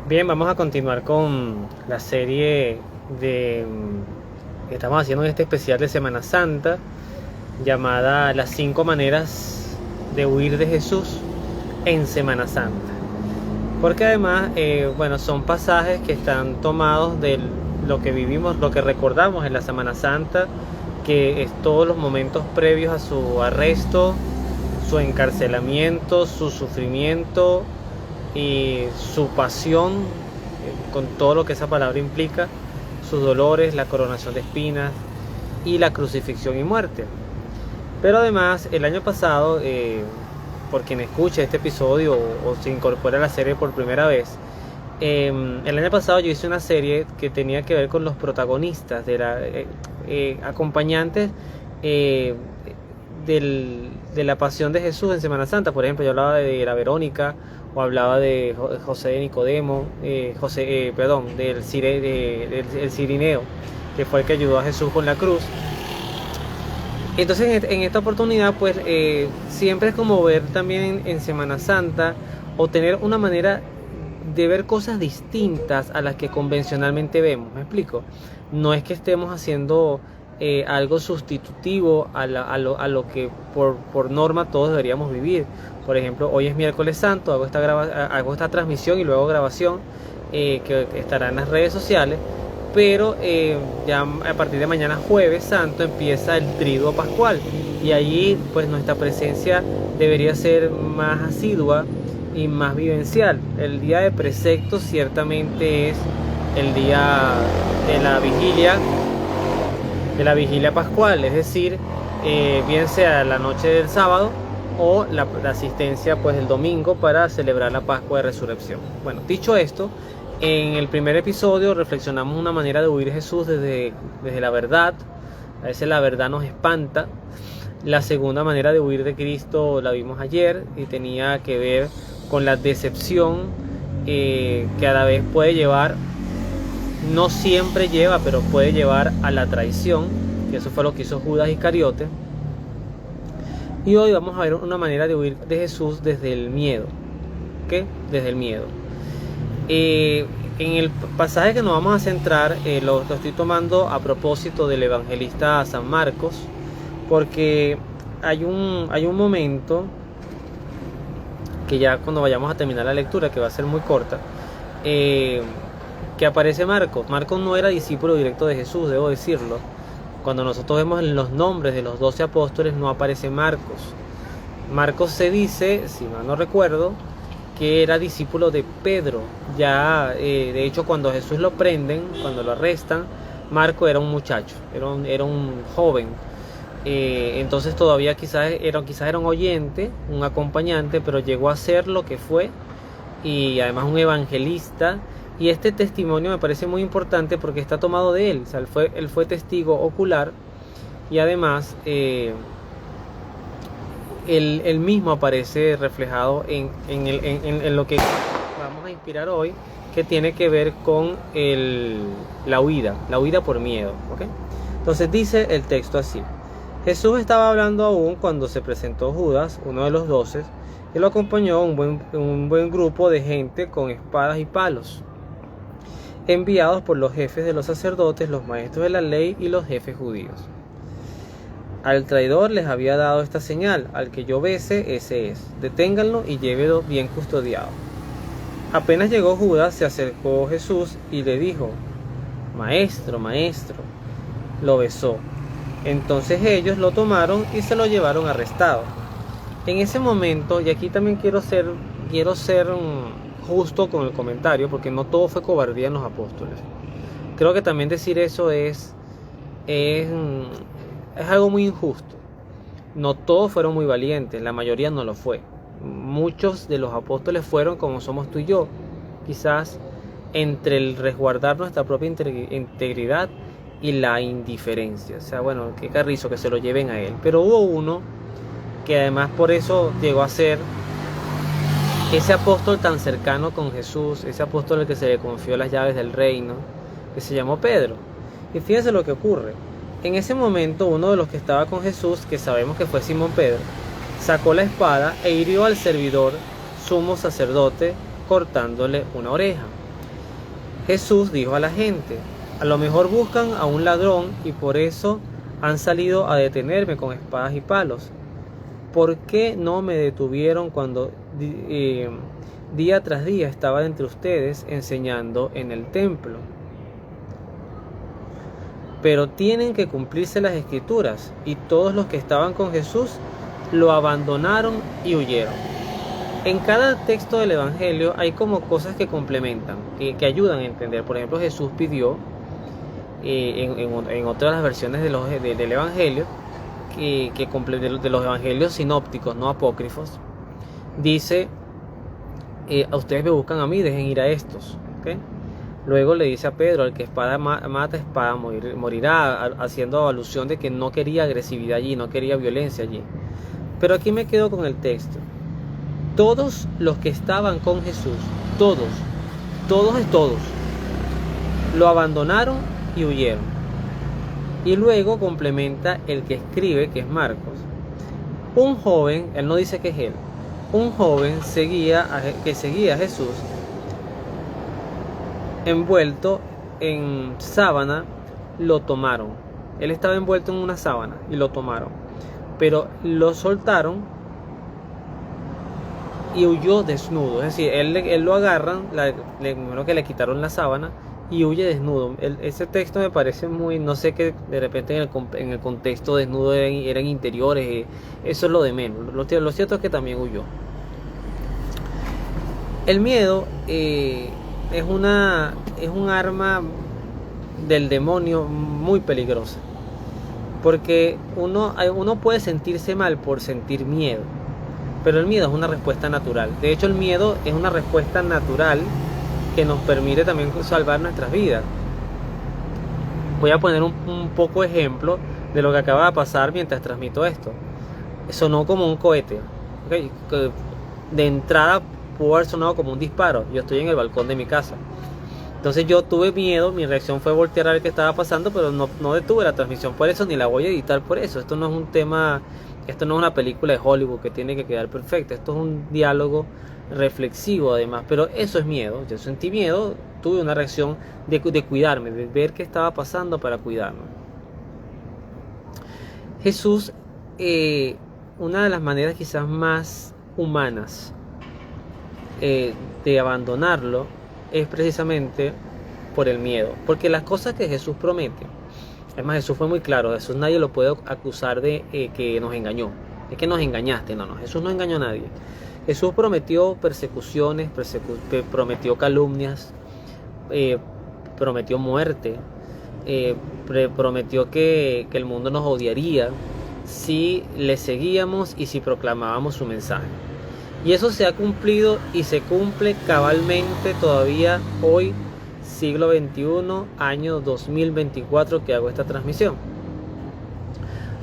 Bien, vamos a continuar con la serie de que estamos haciendo en este especial de Semana Santa, llamada Las 5 maneras de huir de Jesús en Semana Santa. Porque además, son pasajes que están tomados de lo que vivimos, lo que recordamos en la Semana Santa, que es todos los momentos previos a su arresto, su encarcelamiento, su sufrimiento y su pasión, con todo lo que esa palabra implica, sus dolores, la coronación de espinas y la crucifixión y muerte. Pero además, el año pasado, por quien escuche este episodio o se incorpora a la serie por primera vez, el año pasado yo hice una serie que tenía que ver con los protagonistas, de la acompañantes de la pasión de Jesús en Semana Santa. Por ejemplo, yo hablaba de la Verónica, o hablaba de José de Nicodemo, del el Cirineo, que fue el que ayudó a Jesús con la cruz. Entonces en esta oportunidad pues siempre es como ver también en Semana Santa, o tener una manera de ver cosas distintas a las que convencionalmente vemos. ¿Me explico? No es que estemos haciendo algo sustitutivo a lo que por norma todos deberíamos vivir. Por ejemplo, hoy es miércoles santo, hago esta transmisión y luego grabación que estará en las redes sociales. Pero ya a partir de mañana, jueves santo, empieza el triduo pascual, y allí pues nuestra presencia debería ser más asidua y más vivencial. El día de precepto ciertamente es el día de la vigilia pascual, es decir, bien sea la noche del sábado o la asistencia pues el domingo para celebrar la Pascua de Resurrección. Bueno, dicho esto, en el primer episodio reflexionamos una manera de huir a Jesús desde la verdad. A veces la verdad nos espanta. La segunda manera de huir de Cristo la vimos ayer y tenía que ver con la decepción que a la vez puede llevar, no siempre lleva, pero puede llevar a la traición, que eso fue lo que hizo Judas Iscariote. Y hoy vamos a ver una manera de huir de Jesús desde el miedo. ¿Qué? Desde el miedo. En el pasaje que nos vamos a centrar, lo estoy tomando a propósito del evangelista San Marcos, porque hay un momento que ya cuando vayamos a terminar la lectura, que va a ser muy corta, que aparece Marcos. Marcos no era discípulo directo de Jesús, debo decirlo. Cuando nosotros vemos los nombres de los 12 apóstoles no aparece Marcos. Marcos se dice, si mal no recuerdo, que era discípulo de Pedro. Ya, de hecho, cuando Jesús lo prenden, cuando lo arrestan, Marcos era un muchacho, era un joven. Entonces todavía quizás era un oyente, un acompañante, pero llegó a ser lo que fue, y además un evangelista. Y este testimonio me parece muy importante porque está tomado de él. O sea, él fue testigo ocular, y además él mismo aparece reflejado en lo que vamos a inspirar hoy, que tiene que ver con la huida por miedo. ¿Okay? Entonces dice el texto así: Jesús estaba hablando aún cuando se presentó Judas, uno de los 12, y lo acompañó un buen grupo de gente con espadas y palos, enviados por los jefes de los sacerdotes, los maestros de la ley y los jefes judíos. Al traidor les había dado esta señal: al que yo bese, ese es. Deténganlo y llévelo bien custodiado. Apenas llegó Judas, se acercó Jesús y le dijo: Maestro, maestro. Lo besó. Entonces ellos lo tomaron y se lo llevaron arrestado. En ese momento, y aquí también quiero ser justo con el comentario, porque no todo fue cobardía en los apóstoles. Creo que también decir eso es algo muy injusto. No todos fueron muy valientes, la mayoría no lo fue. Muchos de los apóstoles fueron como somos tú y yo, quizás entre el resguardar nuestra propia integridad y la indiferencia. O sea, bueno, qué carrizo que se lo lleven a él. Pero hubo uno que además por eso llegó a ser ese apóstol tan cercano con Jesús, ese apóstol al que se le confió las llaves del reino, que se llamó Pedro. Y fíjense lo que ocurre. En ese momento, uno de los que estaba con Jesús, que sabemos que fue Simón Pedro, sacó la espada e hirió al servidor sumo sacerdote, cortándole una oreja. Jesús dijo a la gente: a lo mejor buscan a un ladrón y por eso han salido a detenerme con espadas y palos. ¿Por qué no me detuvieron cuando día tras día estaba entre ustedes enseñando en el templo? Pero tienen que cumplirse las escrituras, y todos los que estaban con Jesús lo abandonaron y huyeron. En cada texto del Evangelio hay como cosas que complementan, que ayudan a entender. Por ejemplo, Jesús pidió, en otras versiones del Evangelio, de los Evangelios sinópticos, no apócrifos, dice, a ustedes me buscan a mí, dejen ir a estos. ¿Okay? Luego le dice a Pedro: al que espada mata, espada morirá, haciendo alusión de que no quería agresividad allí, no quería violencia allí. Pero aquí me quedo con el texto. Todos los que estaban con Jesús, todos, lo abandonaron y huyeron. Y luego complementa el que escribe, que es Marcos. Un joven, él no dice que es él, un joven que seguía a Jesús, envuelto en sábana, lo tomaron. Él estaba envuelto en una sábana y lo tomaron, pero lo soltaron y huyó desnudo. Es decir, él lo agarran, primero que le quitaron la sábana, y huye desnudo. Ese texto me parece muy, no sé, que de repente en el contexto desnudo eran interiores, eso es lo de menos. Lo cierto es que también huyó. El miedo es un arma del demonio muy peligrosa, porque uno puede sentirse mal por sentir miedo, pero el miedo es una respuesta natural. De hecho, el miedo es una respuesta natural que nos permite también salvar nuestras vidas. Voy a poner un poco ejemplo de lo que acaba de pasar mientras transmito esto. Sonó como un cohete, ¿okay? De entrada pudo haber sonado como un disparo. Yo estoy en el balcón de mi casa, entonces yo tuve miedo. Mi reacción fue voltear a ver qué estaba pasando, pero no detuve la transmisión por eso, ni la voy a editar por eso. Esto no es un tema, esto no es una película de Hollywood que tiene que quedar perfecta. Esto es un diálogo reflexivo además, pero eso es miedo. Yo sentí miedo, tuve una reacción de cuidarme, de ver qué estaba pasando para cuidarme. Jesús, una de las maneras quizás más humanas de abandonarlo es precisamente por el miedo, porque las cosas que Jesús promete, además Jesús fue muy claro. Jesús nadie lo puede acusar de que nos engañó, es que nos engañaste. No, Jesús no engañó a nadie. Jesús prometió persecuciones, prometió calumnias, prometió muerte, prometió que el mundo nos odiaría si le seguíamos y si proclamábamos su mensaje. Y eso se ha cumplido y se cumple cabalmente todavía hoy, siglo XXI, año 2024, que hago esta transmisión.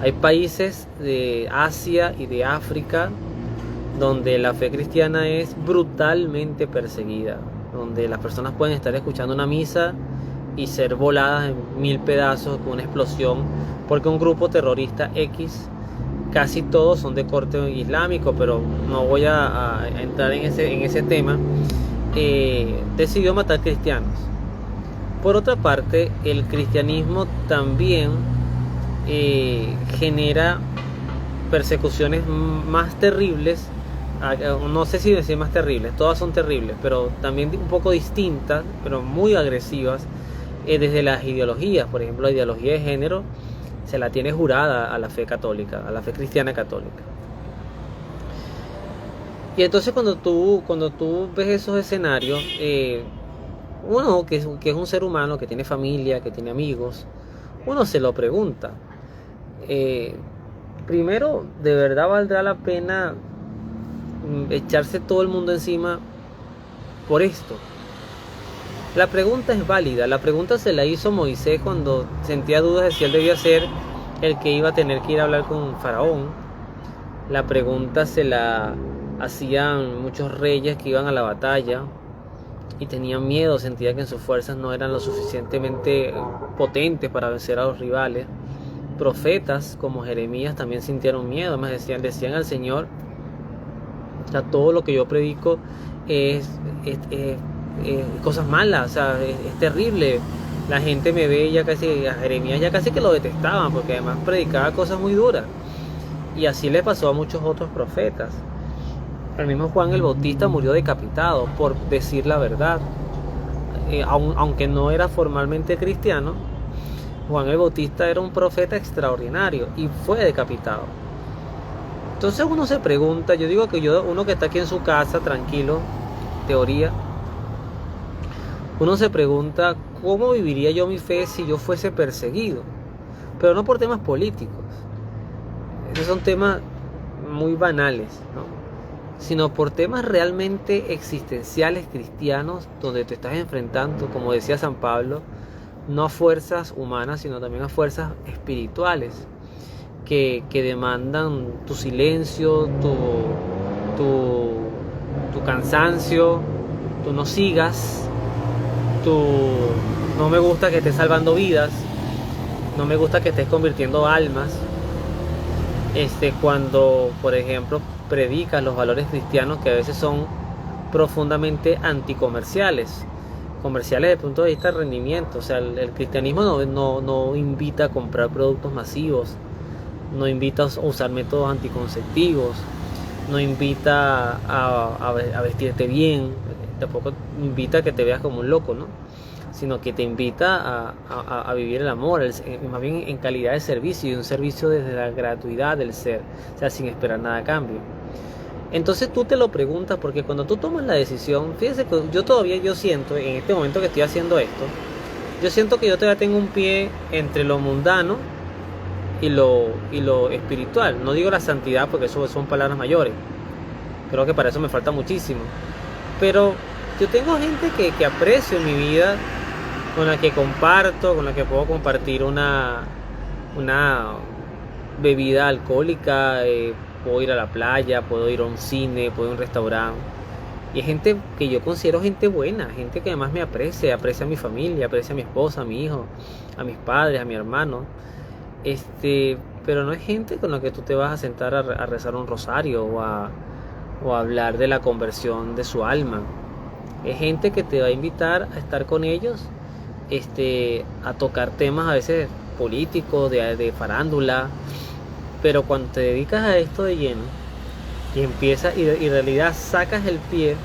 Hay países de Asia y de África donde la fe cristiana es brutalmente perseguida, donde las personas pueden estar escuchando una misa y ser voladas en 1000 pedazos con una explosión, porque un grupo terrorista X, casi todos son de corte islámico, pero no voy a entrar en ese tema, decidió matar cristianos. Por otra parte, el cristianismo también genera persecuciones más terribles. No sé si decir más terribles, todas son terribles, pero también un poco distintas, pero muy agresivas, desde las ideologías. Por ejemplo, la ideología de género se la tiene jurada a la fe católica, a la fe cristiana católica. Y entonces cuando tú ves esos escenarios, uno que es un ser humano, que tiene familia, que tiene amigos, uno se lo pregunta. Primero, ¿de verdad valdrá la pena echarse todo el mundo encima por esto? La pregunta es válida. La pregunta se la hizo Moisés cuando sentía dudas de si él debía ser el que iba a tener que ir a hablar con Faraón. La pregunta se la hacían muchos reyes que iban a la batalla y tenían miedo, sentían que sus fuerzas no eran lo suficientemente potentes para vencer a los rivales. Profetas como Jeremías también sintieron miedo. Además decían al Señor: todo lo que yo predico es cosas malas, o sea, es terrible. La gente me ve ya casi, a Jeremías ya casi que lo detestaban, porque además predicaba cosas muy duras. Y así le pasó a muchos otros profetas. El mismo Juan el Bautista murió decapitado por decir la verdad. Aunque no era formalmente cristiano, Juan el Bautista era un profeta extraordinario y fue decapitado. Entonces uno se pregunta, yo digo que uno que está aquí en su casa tranquilo, teoría, uno se pregunta cómo viviría yo mi fe si yo fuese perseguido, pero no por temas políticos. Esos son temas muy banales, ¿no? Sino por temas realmente existenciales cristianos, donde te estás enfrentando, como decía San Pablo, no a fuerzas humanas, sino también a fuerzas espirituales que demandan tu silencio, tu cansancio, tu no sigas, no me gusta que estés salvando vidas, no me gusta que estés convirtiendo almas. Cuando, por ejemplo, predicas los valores cristianos que a veces son profundamente anticomerciales, comerciales desde el punto de vista de rendimiento. O sea, el cristianismo no invita a comprar productos masivos, no invita a usar métodos anticonceptivos, no invita a vestirte bien, tampoco invita a que te veas como un loco, ¿no? Sino que te invita a vivir el amor, más bien en calidad de servicio, y un servicio desde la gratuidad del ser, o sea, sin esperar nada a cambio. Entonces tú te lo preguntas, porque cuando tú tomas la decisión, fíjense que yo siento, en este momento que estoy haciendo esto, yo siento que yo todavía tengo un pie entre lo mundano y lo espiritual. No digo la santidad porque eso son palabras mayores, creo que para eso me falta muchísimo, pero yo tengo gente que aprecio en mi vida, con la que comparto, con la que puedo compartir una bebida alcohólica, puedo ir a la playa, puedo ir a un cine, puedo ir a un restaurante. Y es gente que yo considero gente buena, gente que además me aprecia a mi familia, aprecia a mi esposa, a mi hijo, a mis padres, a mi hermano. Pero no es gente con la que tú te vas a sentar a rezar un rosario o a hablar de la conversión de su alma. Es gente que te va a invitar a estar con ellos, a tocar temas a veces políticos, de farándula, pero cuando te dedicas a esto de lleno y empiezas y en realidad sacas el pie,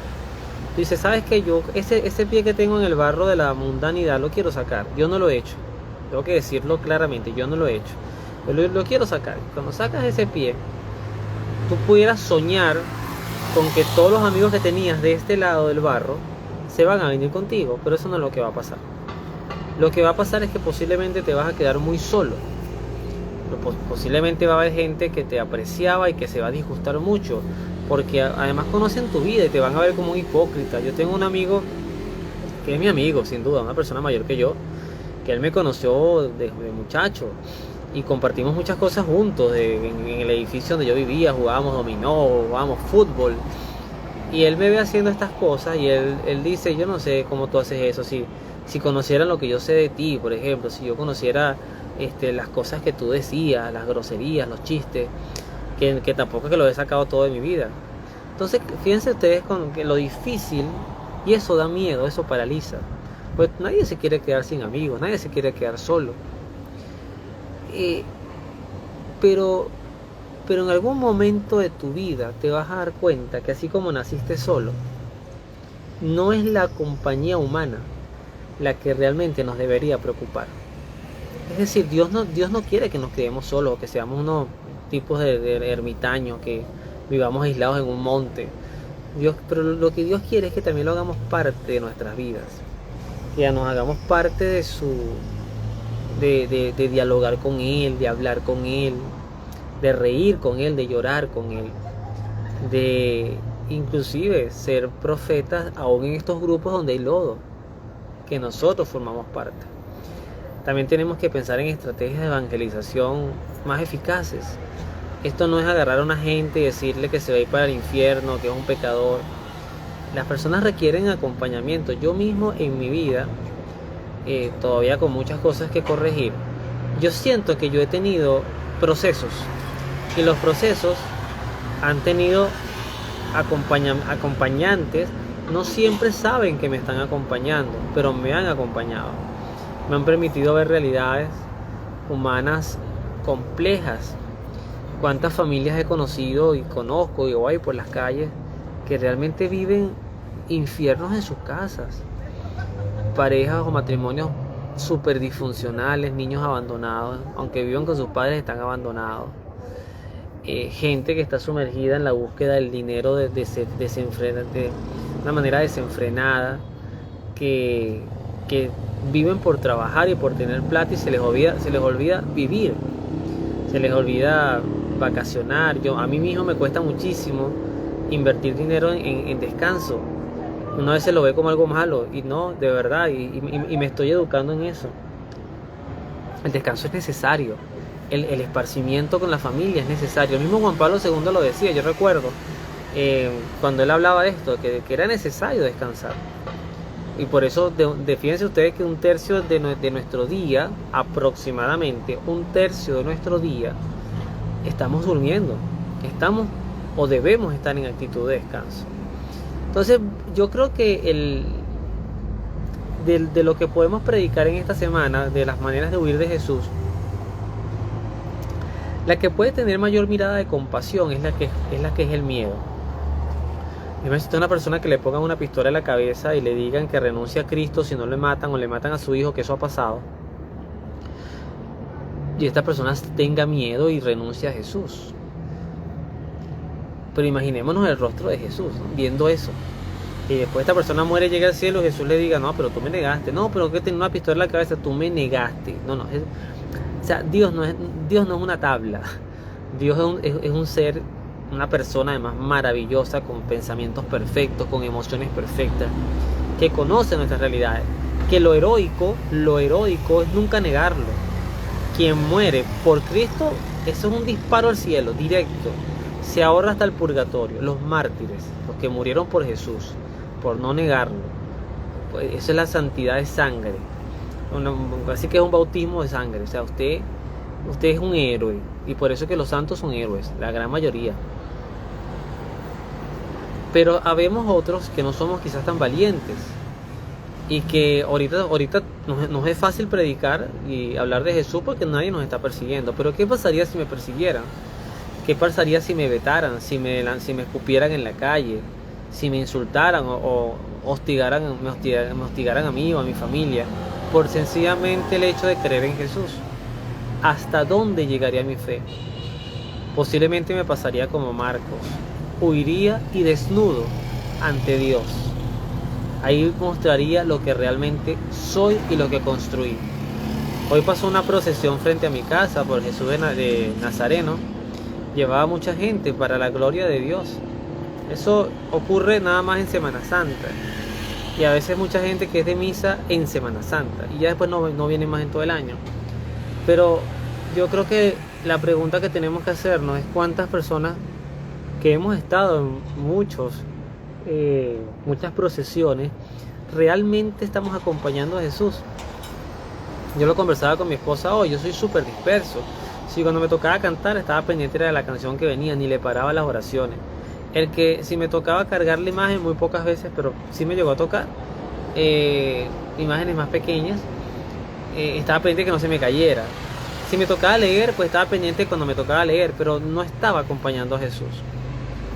tú dices, ¿sabes qué? Yo ese pie que tengo en el barro de la mundanidad lo quiero sacar. Yo no lo he hecho, tengo que decirlo claramente, yo no lo he hecho, pero lo quiero sacar. Cuando sacas ese pie, tú pudieras soñar con que todos los amigos que tenías de este lado del barro se van a venir contigo, pero eso no es lo que va a pasar. Lo que va a pasar es que posiblemente te vas a quedar muy solo. Posiblemente va a haber gente que te apreciaba y que se va a disgustar mucho, porque además conocen tu vida y te van a ver como un hipócrita. Yo tengo un amigo que es mi amigo, sin duda, una persona mayor que yo, que él me conoció de muchacho y compartimos muchas cosas juntos. En el edificio donde yo vivía jugábamos dominó, jugábamos fútbol, y él me ve haciendo estas cosas y él dice, yo no sé cómo tú haces eso. Si conocieran lo que yo sé de ti, por ejemplo, si yo conociera las cosas que tú decías, las groserías, los chistes, que tampoco es que lo he sacado todo de mi vida. Entonces, fíjense ustedes con que lo difícil, y eso da miedo, eso paraliza. Pues nadie se quiere quedar sin amigos, nadie se quiere quedar solo. Pero en algún momento de tu vida te vas a dar cuenta que así como naciste solo, no es la compañía humana la que realmente nos debería preocupar. Es decir, Dios no quiere que nos quedemos solos, que seamos unos tipos de ermitaños, que vivamos aislados en un monte. Pero lo que Dios quiere es que también lo hagamos parte de nuestras vidas, que ya nos hagamos parte de dialogar con Él, de hablar con Él, de reír con Él, de llorar con Él, de inclusive ser profetas aún en estos grupos donde hay lodo, que nosotros formamos parte. También tenemos que pensar en estrategias de evangelización más eficaces. Esto no es agarrar a una gente y decirle que se va a ir para el infierno, que es un pecador. Las personas requieren acompañamiento. Yo mismo en mi vida, todavía con muchas cosas que corregir, yo siento que yo he tenido procesos, y los procesos han tenido acompañantes no siempre saben que me están acompañando, pero me han acompañado. Me han permitido ver realidades humanas complejas. Cuántas familias he conocido y conozco y voy por las calles que realmente viven infiernos en sus casas. Parejas o matrimonios súper disfuncionales, niños abandonados, aunque vivan con sus padres están abandonados. Gente que está sumergida en la búsqueda del dinero de una manera desenfrenada, que viven por trabajar y por tener plata y se les olvida vivir, se les olvida vacacionar. A mí mismo me cuesta muchísimo invertir dinero en descanso. Uno a veces lo ve como algo malo y no, de verdad, y me estoy educando en eso. El descanso es necesario, el esparcimiento con la familia es necesario. El mismo Juan Pablo II lo decía, yo recuerdo cuando él hablaba de esto, que era necesario descansar. Y por eso, fíjense ustedes que un tercio de nuestro día, aproximadamente un tercio de nuestro día, estamos durmiendo, estamos o debemos estar en actitud de descanso. Entonces yo creo que de lo que podemos predicar en esta semana, de las maneras de huir de Jesús, la que puede tener mayor mirada de compasión es la que es el miedo. Imagínate una persona que le pongan una pistola en la cabeza y le digan que renuncie a Cristo si no le matan o le matan a su hijo, que eso ha pasado, y esta persona tenga miedo y renuncia a Jesús. Pero imaginémonos el rostro de Jesús, ¿no?, viendo eso. Y después esta persona muere y llega al cielo y Jesús le diga: no, pero tú me negaste. No, pero que tenía una pistola en la cabeza, tú me negaste. O sea, Dios no es una tabla. Dios es un ser, una persona además maravillosa, con pensamientos perfectos, con emociones perfectas, que conoce nuestras realidades. Que lo heroico es nunca negarlo. Quien muere por Cristo, eso es un disparo al cielo, directo. Se ahorra hasta el purgatorio. Los mártires, los que murieron por Jesús, por no negarlo, pues eso es la santidad de sangre. Así que es un bautismo de sangre. O sea, usted es un héroe. Y por eso es que los santos son héroes, la gran mayoría. Pero habemos otros que no somos quizás tan valientes, y que ahorita nos es fácil predicar y hablar de Jesús porque nadie nos está persiguiendo. Pero ¿qué pasaría si me persiguieran? ¿Qué pasaría si me vetaran, si me escupieran en la calle, si me insultaran o me hostigaran a mí o a mi familia por sencillamente el hecho de creer en Jesús? ¿Hasta dónde llegaría mi fe? Posiblemente me pasaría como Marcos, huiría y desnudo ante Dios. Ahí mostraría lo que realmente soy y lo que construí. Hoy pasó una procesión frente a mi casa por Jesús de Nazareno. Llevaba mucha gente para la gloria de Dios. Eso ocurre nada más en Semana Santa. Y a veces mucha gente que es de misa en Semana Santa. Y ya después no viene más en todo el año. Pero yo creo que la pregunta que tenemos que hacernos es: ¿cuántas personas que hemos estado en muchas procesiones realmente estamos acompañando a Jesús? Yo lo conversaba con mi esposa hoy. Yo soy súper disperso. Si cuando me tocaba cantar estaba pendiente de la canción que venía, ni le paraba las oraciones. Si me tocaba cargar la imagen, muy pocas veces, pero sí me llegó a tocar imágenes más pequeñas, estaba pendiente que no se me cayera. Si me tocaba leer, pues estaba pendiente cuando me tocaba leer, pero no estaba acompañando a Jesús.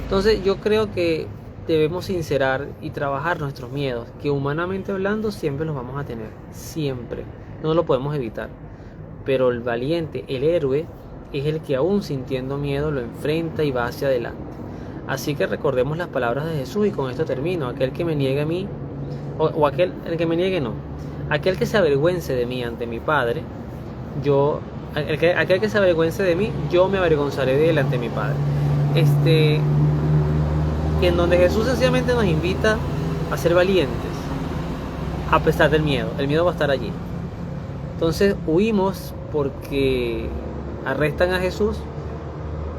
Entonces yo creo que debemos sincerar y trabajar nuestros miedos, que humanamente hablando siempre los vamos a tener, siempre, no lo podemos evitar. Pero el valiente, el héroe, es el que aún sintiendo miedo lo enfrenta y va hacia adelante. Así que recordemos las palabras de Jesús, y con esto termino: aquel que me niegue a mí, el que me niegue no, aquel que se avergüence de mí ante mi Padre, aquel que se avergüence de mí, yo me avergonzaré de él ante mi Padre. En donde Jesús sencillamente nos invita a ser valientes, a pesar del miedo. El miedo va a estar allí. Entonces huimos porque arrestan a Jesús,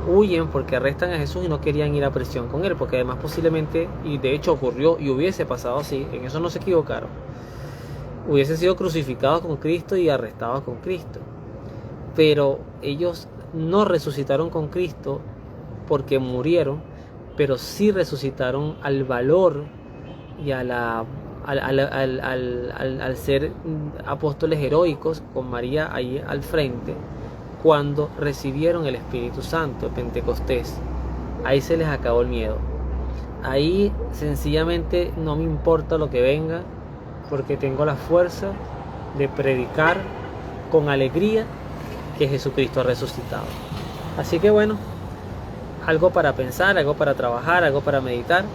huyen porque arrestan a Jesús y no querían ir a prisión con él, porque además posiblemente, y de hecho ocurrió y hubiese pasado así, en eso no se equivocaron, hubiesen sido crucificados con Cristo y arrestados con Cristo. Pero ellos no resucitaron con Cristo porque murieron, pero sí resucitaron al valor y al ser apóstoles heroicos con María ahí al frente, cuando recibieron el Espíritu Santo, el Pentecostés. Ahí se les acabó el miedo. Ahí sencillamente no me importa lo que venga, porque tengo la fuerza de predicar con alegría que Jesucristo ha resucitado. Así que bueno, algo para pensar, algo para trabajar, algo para meditar,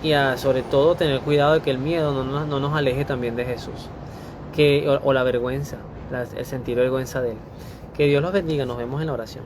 y sobre todo tener cuidado de que el miedo no nos aleje también de Jesús, o la vergüenza, el sentir vergüenza de Él. Que Dios los bendiga, nos vemos en la oración.